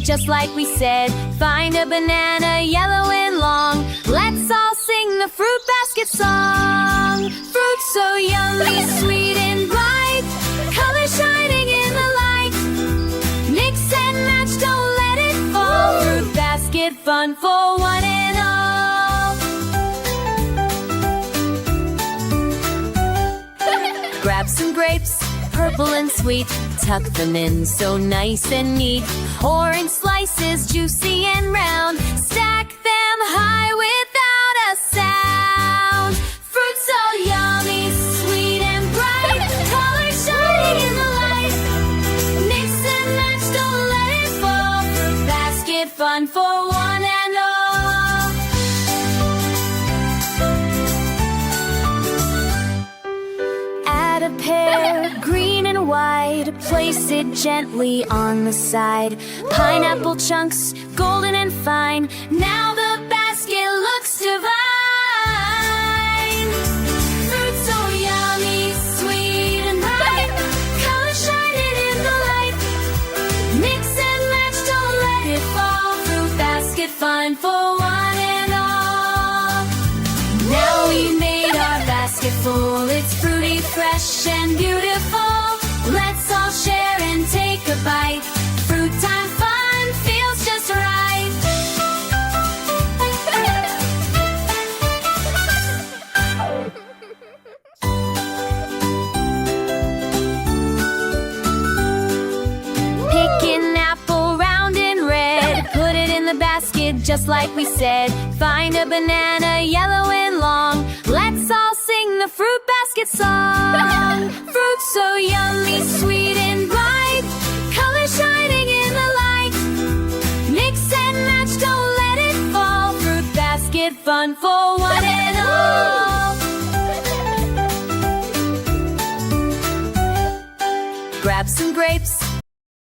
just like we said. Find a banana, yellow and long. Let's all sing the fruit basket song. Fruit so yummy, sweet and bright, color shining in the light. Mix and match, don't let it fall. Fruit basket fun for one and all. Grab some grapes, purple and sweet, tuck them in so nice and neat. Orange slices, juicy and round, stack them high without a sound. Fruit so yummy, sweet and bright, color shining in the light. Mix and match, don't let it fall. Fruit basket fun for one and all. Add a pear, green and white, place it gently on the side. Pineapple chunks, golden and fine, now the basket looks divine. Fruit so yummy, sweet and bright, color shining in the light. Mix and match, don't let it fall. Fruit basket fun for one and all. Now we've made our basket full, it's fruity, fresh and beautiful. Let's all share and take a bite. Fruit time fun feels just right. Pick an apple round and red, put it in the basket just like we said. Find a banana, yellow and long. Let's all sing the fruit basket song. Fruit so yummy, sweet and bright, color shining in the light. Mix and match, don't let it fall. Fruit basket fun for one and all. Grab some grapes,